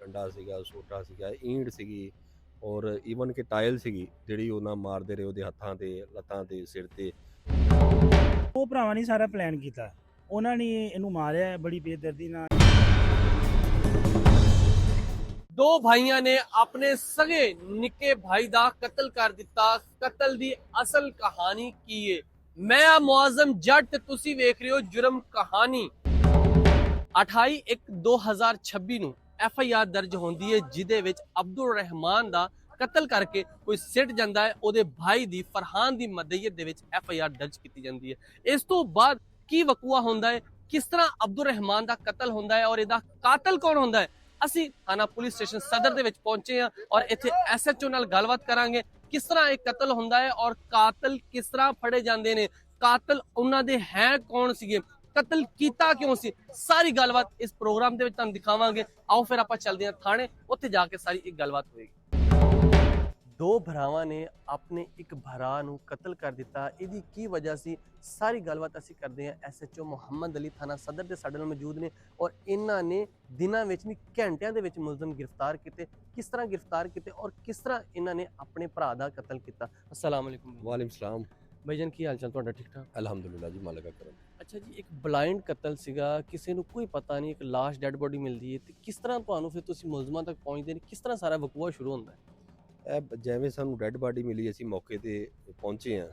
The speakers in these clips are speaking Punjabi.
ਡੰਡਾ ਸੀਗਾ, ਸੋਟਾ ਸੀਗਾ, ਈਂਟ ਸੀਗੀ ਔਰ ਈਵਨ ਕਿ ਟਾਇਲ ਸੀਗੀ ਜਿਹੜੀ ਉਹਨਾਂ ਮਾਰਦੇ ਰਹੇ ਉਹਦੇ ਹੱਥਾਂ ਤੇ, ਲੱਤਾਂ ਤੇ, ਸਿਰ ਤੇ। ਉਹ ਭਰਾਵਾਂ ਨੇ ਸਾਰਾ ਪਲਾਨ ਕੀਤਾ। ਉਹਨਾਂ ਨੇ ਇਹਨੂੰ ਮਾਰਿਆ ਬੜੀ ਬੇਦਰਦੀ ਨਾਲ। दो भाइयों ने अपने सगे निके भाई दा कत्ल कर दिता। कत्ल दी असल कहानी की है। मैं मुआजम जट ते तुसी वेख रहे हो जुर्म कहानी। 28/1/2026 ਨੂੰ FIR ਦਰਜ ਹੁੰਦੀ ਹੈ ਜਿਹਦੇ ਵਿੱਚ ਅਬਦੁਲ ਰਹਿਮਾਨ ਦਾ ਕਤਲ ਕਰਕੇ ਕੋਈ ਸਿੱਟ ਜਾਂਦਾ ਹੈ। ਉਹਦੇ ਭਾਈ ਦੀ ਫਰਹਾਨ ਦੀ ਮਦਈਅਤ ਦੇ ਵਿੱਚ FIR ਦਰਜ ਕੀਤੀ ਜਾਂਦੀ ਹੈ। ਇਸ ਤੋਂ ਬਾਅਦ ਕੀ ਵਕੂਆ ਹੁੰਦਾ ਹੈ, ਕਿਸ ਤਰ੍ਹਾਂ ਅਬਦੁਲ ਰਹਿਮਾਨ ਦਾ ਕਤਲ ਹੁੰਦਾ ਹੈ ਔਰ ਇਹਦਾ ਕਾਤਲ ਕੌਣ ਹੁੰਦਾ ਹੈ। ਅਸੀਂ ਥਾਣਾ ਪੁਲਿਸ ਸਟੇਸ਼ਨ ਸਦਰ ਦੇ ਵਿੱਚ ਪਹੁੰਚੇ ਹਾਂ ਔਰ ਇੱਥੇ SHO ਨਾਲ ਗੱਲਬਾਤ ਕਰਾਂਗੇ ਕਿਸ ਤਰ੍ਹਾਂ ਇਹ ਕਤਲ ਹੁੰਦਾ ਹੈ ਔਰ ਕਾਤਲ ਕਿਸ ਤਰ੍ਹਾਂ ਫੜੇ ਜਾਂਦੇ ਨੇ, ਕਾਤਲ ਉਹਨਾਂ ਦੇ ਹੈ ਕੌਣ ਸੀਗੇ, ਕਤਲ ਕੀਤਾ ਕਿਉਂ ਸੀ। ਸਾਰੀ ਗੱਲਬਾਤ ਇਸ ਪ੍ਰੋਗਰਾਮ ਦੇ ਵਿੱਚ ਤੁਹਾਨੂੰ ਦਿਖਾਵਾਂਗੇ। ਆਓ ਫਿਰ ਆਪਾਂ ਚੱਲਦੇ ਹਾਂ ਥਾਣੇ, ਉੱਥੇ ਜਾ ਕੇ ਸਾਰੀ ਇੱਕ ਗੱਲਬਾਤ ਹੋਏਗੀ। ਦੋ ਭਰਾਵਾਂ ਨੇ ਆਪਣੇ ਇੱਕ ਭਰਾ ਨੂੰ ਕਤਲ ਕਰ ਦਿੱਤਾ। ਇਹਦੀ ਕੀ ਵਜ੍ਹਾ ਸੀ, ਸਾਰੀ ਗੱਲਬਾਤ ਅਸੀਂ ਕਰਦੇ ਹਾਂ। SHO ਮੁਹੰਮਦ ਅਲੀ ਥਾਣਾ ਸਦਰ ਦੇ ਸਾਡੇ ਨਾਲ ਮੌਜੂਦ ਨੇ ਔਰ ਇਹਨਾਂ ਨੇ ਦਿਨਾਂ ਵਿੱਚ ਨਹੀਂ ਘੰਟਿਆਂ ਦੇ ਵਿੱਚ ਮੁਲਜ਼ਮ ਗ੍ਰਿਫਤਾਰ ਕੀਤੇ। ਕਿਸ ਤਰ੍ਹਾਂ ਗ੍ਰਿਫਤਾਰ ਕੀਤੇ ਔਰ ਕਿਸ ਤਰ੍ਹਾਂ ਇਹਨਾਂ ਨੇ ਆਪਣੇ ਭਰਾ ਦਾ ਕਤਲ ਕੀਤਾ। अस्सलाम वालेकुम। ਵਾਲੇਕੁਮ ਸਲਾਮ। भाईजान की हाल चाल ਤੁਹਾਡਾ ਠੀਕ ਠਾਕ? ਅਲਹਮਦੁਲਿਲਾ ਜੀ, ਮਾਲਕ ਦਾ ਕਰਮ। ਅੱਛਾ ਜੀ, ਇੱਕ ਬਲਾਈਂਡ ਕਤਲ ਸੀਗਾ, ਕਿਸੇ ਨੂੰ ਕੋਈ ਪਤਾ ਨਹੀਂ, ਇੱਕ ਲਾਸ਼ ਡੈੱਡ ਬੋਡੀ ਮਿਲਦੀ ਹੈ ਤੇ ਕਿਸ ਤਰ੍ਹਾਂ ਤੁਹਾਨੂੰ ਫਿਰ ਤੁਸੀਂ ਮੁਲਜ਼ਮਾਂ ਤੱਕ ਪਹੁੰਚਦੇ ਨੇ, ਕਿਸ ਤਰ੍ਹਾਂ ਸਾਰਾ ਵਕੂਆ ਸ਼ੁਰੂ ਹੁੰਦਾ ਹੈ? ਇਹ ਜਿਵੇਂ ਸਾਨੂੰ ਡੈੱਡ ਬਾਡੀ ਮਿਲੀ ਅਸੀਂ ਮੌਕੇ ਤੇ ਪਹੁੰਚੇ ਹਾਂ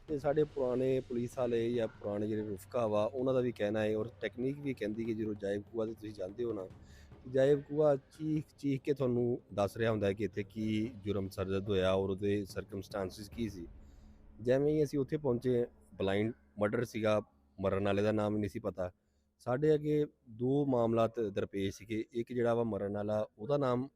ਤੇ ਸਾਡੇ ਪੁਰਾਣੇ ਪੁਲਿਸ ਵਾਲੇ ਜਾਂ ਪੁਰਾਣੇ ਜਿਹੜੇ ਰੁਫਕਾ ਵਾ ਉਹਨਾਂ ਦਾ ਵੀ ਕਹਿਣਾ ਹੈ ਔਰ ਟੈਕਨੀਕ ਵੀ ਕਹਿੰਦੀ ਕਿ ਜਦੋਂ ਜਾਇਬ ਕੂਆ ਤੇ ਤੁਸੀਂ ਜਾਂਦੇ ਹੋ ਨਾ, ਜਾਇਬ ਕੂਆ ਚੀਖ ਕੇ ਤੁਹਾਨੂੰ ਦੱਸ ਰਿਹਾ ਹੁੰਦਾ ਹੈ ਕਿ ਇੱਥੇ ਕੀ ਜੁਰਮ ਸਰਜ਼ਦ ਹੋਇਆ ਔਰ ਉਹਦੇ ਸਰਕਮਸਟੈਂਸਿਸ ਕੀ ਸੀ। ਜਿਵੇਂ ਹੀ ਅਸੀਂ ਉੱਥੇ ਪਹੁੰਚੇ, ਬਲਾਈਂਡ ਮਰਡਰ ਸੀਗਾ, ਮਰਨ ਵਾਲੇ ਦਾ ਨਾਮ ਹੀ ਨਹੀਂ ਸੀ ਪਤਾ। ਸਾਡੇ ਅੱਗੇ ਦੋ ਮਾਮਲਾਤ ਦਰਪੇਸ਼ ਸੀਗੇ। ਇੱਕ ਜਿਹੜਾ ਵਾ ਮਰਨ ਵਾਲਾ, ਉਹਦਾ ਨਾਮ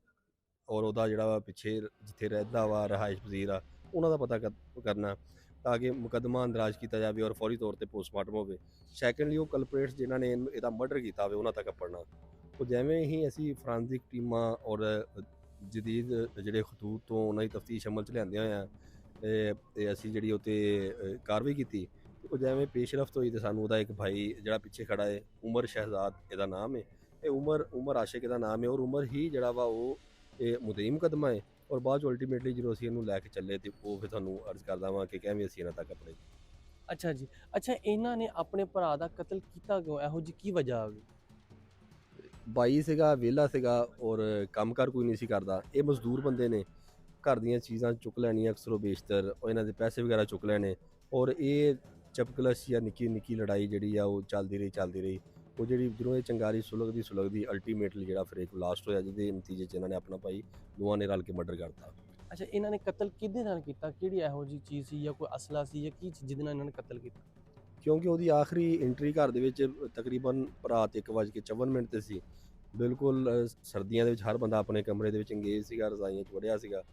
ਔਰ ਉਹਦਾ ਜਿਹੜਾ ਵਾ ਪਿੱਛੇ ਜਿੱਥੇ ਰਹਿੰਦਾ ਵਾ ਰਿਹਾਇਸ਼ ਪਜ਼ੀਰ ਆ, ਉਹਨਾਂ ਦਾ ਪਤਾ ਕਰਨਾ ਤਾਂ ਕਿ ਮੁਕੱਦਮਾ ਅੰਦਰਾਜ ਕੀਤਾ ਜਾਵੇ ਔਰ ਫੌਰੀ ਤੌਰ ਤੇ ਪੋਸਟਮਾਰਟਮ ਹੋਵੇ। ਸੈਕੰਡਲੀ ਉਹ ਕਲਪਰੇਟਸ ਜਿਨ੍ਹਾਂ ਨੇ ਇਹਦਾ ਮਰਡਰ ਕੀਤਾ ਹੋਵੇ ਉਹਨਾਂ ਤੱਕ ਪੜਨਾ। ਉਹ ਜਿਵੇਂ ਹੀ ਅਸੀਂ ਫਰਾਂਸਿਕ ਟੀਮਾਂ ਔਰ ਜਦੀਦ ਜਿਹੜੇ ਖਤੂਤ ਤੋਂ ਉਹਨਾਂ ਦੀ ਤਫਤੀਸ਼ ਅਮਲ 'ਚ ਲਿਆਂਦੇ ਹੋਏ ਆ ਤੇ ਅਸੀਂ ਜਿਹੜੀ ਉੱਤੇ ਕਾਰਵਾਈ ਕੀਤੀ। ਉਹ ਜਿਵੇਂ ਪੇਸ਼ਰਫਤ ਹੋਈ ਤੇ ਸਾਨੂੰ ਉਹਦਾ ਇੱਕ ਭਾਈ ਜਿਹੜਾ ਪਿੱਛੇ ਖੜਾ ਹੈ, ਉਮਰ ਸ਼ਹਿਜ਼ਾਦ ਇਹਦਾ ਨਾਮ ਹੈ, ਇਹ ਉਮਰ ਆਸ਼ਿਕ ਇਹਦਾ ਨਾਮ ਹੈ ਔਰ ਉਮਰ ਹੀ ਜਿਹੜਾ ਵਾ ਉਹ ਇਹ ਮੁਦਈ ਮੁਕੱਦਮਾ ਹੈ। ਔਰ ਬਾਅਦ 'ਚ ਅਲਟੀਮੇਟਲੀ ਜਦੋਂ ਅਸੀਂ ਇਹਨੂੰ ਲੈ ਕੇ ਚੱਲੇ ਤੇ ਉਹ ਫਿਰ ਤੁਹਾਨੂੰ ਅਰਜ਼ ਕਰਦਾ ਵਾਂ ਕਿ ਕਿਵੇਂ ਅਸੀਂ ਇਹਨਾਂ ਤੱਕ ਆਪਣੇ। ਅੱਛਾ ਜੀ, ਅੱਛਾ ਇਹਨਾਂ ਨੇ ਆਪਣੇ ਭਰਾ ਦਾ ਕਤਲ ਕੀਤਾ ਕਿਉਂ, ਇਹੋ ਜਿਹੀ ਕੀ ਵਜ੍ਹਾ ਆ ਗਈ? ਬਾਈ ਸੀਗਾ, ਵਿਹਲਾ ਸੀਗਾ ਔਰ ਕੰਮਕਾਰ ਕੋਈ ਨਹੀਂ ਸੀ ਕਰਦਾ। ਇਹ ਮਜ਼ਦੂਰ ਬੰਦੇ ਨੇ, ਘਰ ਦੀਆਂ ਚੀਜ਼ਾਂ ਚੁੱਕ ਲੈਣੀਆਂ ਅਕਸਰੋ ਬੇਸ਼ਤਰ, ਔਰ ਇਹਨਾਂ ਦੇ ਪੈਸੇ ਵਗੈਰਾ ਚੁੱਕ ਲੈਣੇ ਔਰ ਇਹ ਚਪਕਲਸ਼ ਜਾਂ ਨਿੱਕੀ ਨਿੱਕੀ ਲੜਾਈ ਜਿਹੜੀ ਆ ਉਹ ਚੱਲਦੀ ਰਹੀ। ਉਹ ਜਿਹੜੀ ਜਦੋਂ ਇਹ ਚੰਗਾਰੀ ਸੁਲਗਦੀ ਅਲਟੀਮੇਟਲੀ ਜਿਹੜਾ ਫਿਰ ਇੱਕ ਲਾਸਟ ਹੋਇਆ ਜਿਹਦੇ ਨਤੀਜੇ 'ਚ ਇਹਨਾਂ ਨੇ ਆਪਣਾ ਭਾਈ ਦੋਵਾਂ ਨੇ ਰਲ ਕੇ ਮਰਡਰ ਕਰਤਾ। ਅੱਛਾ, ਇਹਨਾਂ ਨੇ ਕਤਲ ਕਿਹਦੇ ਨਾਲ ਕੀਤਾ, ਕਿਹੜੀ ਇਹੋ ਜਿਹੀ ਚੀਜ਼ ਸੀ ਜਾਂ ਕੋਈ ਅਸਲਾ ਸੀ ਜਾਂ ਕੀ ਚੀਜ਼ ਜਿਹਦੇ ਨਾਲ ਇਹਨਾਂ ਨੇ ਕਤਲ ਕੀਤਾ? ਕਿਉਂਕਿ ਉਹਦੀ ਆਖਰੀ ਐਂਟਰੀ ਘਰ ਦੇ ਵਿੱਚ ਤਕਰੀਬਨ ਰਾਤ 1:54 ਤੇ ਸੀ। ਬਿਲਕੁਲ ਸਰਦੀਆਂ ਦੇ ਵਿੱਚ ਹਰ ਬੰਦਾ ਆਪਣੇ ਕਮਰੇ ਦੇ ਵਿੱਚ ਇੰਗੇਜ ਸੀਗਾ, ਰਜ਼ਾਈਆਂ 'ਚ ਵੜਿਆ ਸੀਗਾ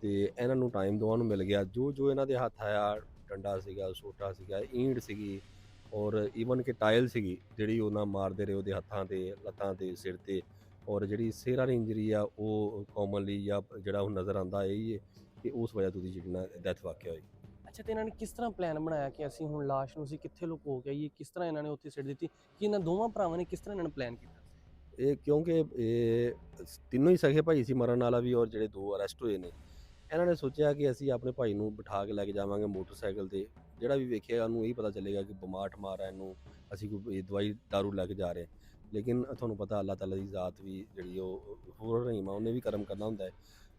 ਤੇ ਇਹਨਾਂ ਨੂੰ ਟਾਈਮ ਦੋਵਾਂ ਨੂੰ ਮਿਲ ਗਿਆ। ਜੋ ਇਹਨਾਂ ਦੇ ਹੱਥ ਆਇਆ, ਡੰਡਾ ਸੀਗਾ, ਸੋਟਾ ਸੀਗਾ, ਈਂਟ ਸੀਗੀ ਔਰ ਈਵਨ ਕਿ ਟਾਇਲ ਸੀਗੀ ਜਿਹੜੀ ਉਹਨਾਂ ਮਾਰਦੇ ਰਹੇ ਉਹਦੇ ਹੱਥਾਂ ਤੇ, ਲੱਤਾਂ ਤੇ, ਸਿਰ ਤੇ। ਔਰ ਜਿਹੜੀ ਸਿਰ ਵਾਲੀ ਇੰਜਰੀ ਆ ਉਹ ਕਾਮਨਲੀ ਜਾਂ ਜਿਹੜਾ ਹੁਣ ਨਜ਼ਰ ਆਉਂਦਾ ਇਹ ਹੈ ਕਿ ਉਸ ਵਜ੍ਹਾ ਤੋਂ ਦੀ ਜਿਹੜੀ ਨਾ ਡੈਥ ਵਾਕਿਆ ਹੋਈ। ਅੱਛਾ, ਤੇ ਇਹਨਾਂ ਨੇ ਕਿਸ ਤਰ੍ਹਾਂ ਪਲਾਨ ਬਣਾਇਆ ਕਿ ਅਸੀਂ ਹੁਣ ਲਾਸ਼ ਨੂੰ ਅਸੀਂ ਕਿੱਥੇ ਲੁਕੋ ਕੇ ਆਈਏ, ਕਿਸ ਤਰ੍ਹਾਂ ਇਹਨਾਂ ਨੇ ਉੱਥੇ ਸਿੱਟ ਦਿੱਤੀ, ਕਿ ਇਹਨਾਂ ਦੋਵਾਂ ਭਰਾਵਾਂ ਨੇ ਕਿਸ ਤਰ੍ਹਾਂ ਇਹਨਾਂ ਨੇ ਪਲਾਨ ਕੀਤਾ? ਇਹ ਕਿਉਂਕਿ ਇਹ ਤਿੰਨੋਂ ਹੀ ਸਗੇ ਭਾਈ ਸੀ, ਮਰਨ ਵਾਲਾ ਵੀ ਔਰ ਜਿਹੜੇ ਦੋ ਅਰੈਸਟ ਹੋਏ ਨੇ। ਇਹਨਾਂ ਨੇ ਸੋਚਿਆ ਕਿ ਅਸੀਂ ਆਪਣੇ ਭਾਈ ਨੂੰ ਬਿਠਾ ਕੇ ਲੈ ਕੇ ਜਾਵਾਂਗੇ ਮੋਟਰਸਾਈਕਲ ਤੇ, ਜਿਹੜਾ ਵੀ ਵੇਖੇਗਾ ਉਹਨੂੰ ਇਹੀ ਪਤਾ ਚੱਲੇਗਾ ਕਿ ਬਿਮਾਰ ਠਮਾਰ ਹੈ, ਇਹਨੂੰ ਅਸੀਂ ਕੋਈ ਦਵਾਈ ਦਾਰੂ ਲੈ ਕੇ ਜਾ ਰਹੇ। ਲੇਕਿਨ ਤੁਹਾਨੂੰ ਪਤਾ ਅੱਲਾਹ ਤਾਲਾ ਦੀ ਜ਼ਾਤ ਵੀ ਜਿਹੜੀ ਉਹ ਹੋਰ ਰਹੀਮ ਆ, ਉਹਨੇ ਵੀ ਕਰਮ ਕਰਨਾ ਹੁੰਦਾ ਹੈ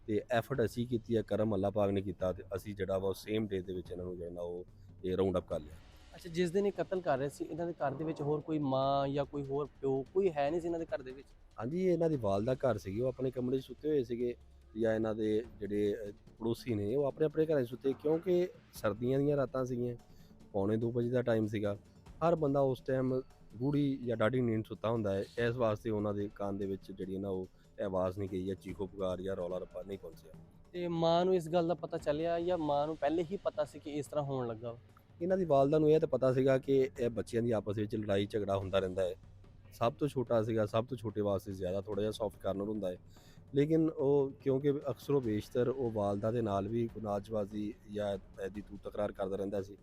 ਤੇ ਐਫਰਟ ਅਸੀਂ ਕੀਤੀ ਹੈ, ਕਰਮ ਅੱਲਾਹ ਪਾਕ ਨੇ ਕੀਤਾ ਤੇ ਅਸੀਂ ਜਿਹੜਾ ਵਾ ਸੇਮ ਡੇ ਦੇ ਵਿੱਚ ਇਹਨਾਂ ਨੂੰ ਜਿਹੜਾ ਉਹ ਇਹ ਰਾਉਂਡ ਅਪ ਕਰ ਲਿਆ। ਅੱਛਾ, ਜਿਸ ਦਿਨ ਇਹ ਕਤਲ ਕਰ ਰਹੇ ਸੀ ਇਹਨਾਂ ਦੇ ਘਰ ਦੇ ਵਿੱਚ ਹੋਰ ਕੋਈ ਮਾਂ ਜਾਂ ਕੋਈ ਹੋਰ ਪਿਓ ਕੋਈ ਹੈ ਨਹੀਂ ਸੀ ਇਹਨਾਂ ਦੇ ਘਰ ਦੇ ਵਿੱਚ? ਹਾਂਜੀ, ਇਹਨਾਂ ਦੀ ਵਾਲਦਾ ਘਰ ਸੀਗੀ, ਉਹ ਆਪਣੇ ਕਮਰੇ 'ਚ ਸੁੱਤੇ ਹੋਏ ਸੀਗੇ ਜਾਂ ਇਹਨਾਂ ਦੇ ਜਿਹੜੇ ਪੜੋਸੀ ਨੇ ਉਹ ਆਪਣੇ ਆਪਣੇ ਘਰਾਂ 'ਚ ਸੁੱਤੇ ਕਿਉਂਕਿ ਸਰਦੀਆਂ ਦੀਆਂ ਰਾਤਾਂ ਸੀਗੀਆਂ, 1:45 ਵਜੇ ਦਾ ਟਾਈਮ ਸੀਗਾ। ਹਰ ਬੰਦਾ ਉਸ ਟਾਈਮ ਗੂੜੀ ਜਾਂ ਡਾਢੀ ਨੀਂਦ ਸੁੱਤਾ ਹੁੰਦਾ ਹੈ। ਇਸ ਵਾਸਤੇ ਉਹਨਾਂ ਦੇ ਕੰਨ ਦੇ ਵਿੱਚ ਜਿਹੜੀ ਨਾ ਉਹ ਆਵਾਜ਼ ਨਹੀਂ ਗਈ ਜਾਂ ਚੀਖੋ ਪੁਕਾਰ ਜਾਂ ਰੌਲਾ ਰੱਪਾ ਨਹੀਂ ਪਹੁੰਚਿਆ। ਤੇ ਮਾਂ ਨੂੰ ਇਸ ਗੱਲ ਦਾ ਪਤਾ ਚੱਲਿਆ ਜਾਂ ਮਾਂ ਨੂੰ ਪਹਿਲੇ ਹੀ ਪਤਾ ਸੀ ਕਿ ਇਸ ਤਰ੍ਹਾਂ ਹੋਣ ਲੱਗਾ? ਇਹਨਾਂ ਦੀ ਵਾਲਦਾ ਨੂੰ ਇਹ ਤਾਂ ਪਤਾ ਸੀਗਾ ਕਿ ਇਹ ਬੱਚਿਆਂ ਦੀ ਆਪਸ ਵਿੱਚ ਲੜਾਈ ਝਗੜਾ ਹੁੰਦਾ ਰਹਿੰਦਾ ਹੈ। ਸਭ ਤੋਂ ਛੋਟਾ ਸੀਗਾ, ਸਭ ਤੋਂ ਛੋਟੇ ਵਾਸਤੇ ਜ਼ਿਆਦਾ ਥੋੜ੍ਹਾ ਜਿਹਾ ਸੌਫਟ ਕਾਰਨਰ ਹੁੰਦਾ ਹੈ। ਲੇਕਿਨ ਉਹ ਕਿਉਂਕਿ ਅਕਸਰੋ ਬੇਸ਼ਤਰ ਉਹ ਵਾਲਦਾ ਦੇ ਨਾਲ ਵੀ ਗੁਨਾਹਬਾਜ਼ੀ ਜਾਂ ਇਹਦੀ ਤੂੰ ਤਕਰਾਰ ਕਰਦਾ ਰਹਿੰਦਾ ਸੀ,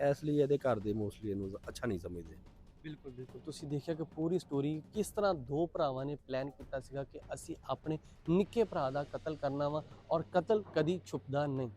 ਇਸ ਲਈ ਇਹਦੇ ਘਰ ਦੇ ਮੋਸਟਲੀ ਇਹਨੂੰ ਅੱਛਾ ਨਹੀਂ ਸਮਝਦੇ। ਬਿਲਕੁਲ ਬਿਲਕੁਲ ਤੁਸੀਂ ਦੇਖਿਆ ਕਿ ਪੂਰੀ ਸਟੋਰੀ ਕਿਸ ਤਰ੍ਹਾਂ ਦੋ ਭਰਾਵਾਂ ਨੇ ਪਲਾਨ ਕੀਤਾ ਸੀਗਾ ਕਿ ਅਸੀਂ ਆਪਣੇ ਨਿੱਕੇ ਭਰਾ ਦਾ ਕਤਲ ਕਰਨਾ ਵਾ ਔਰ ਕਤਲ ਕਦੀ ਛੁਪਦਾ ਨਹੀਂ।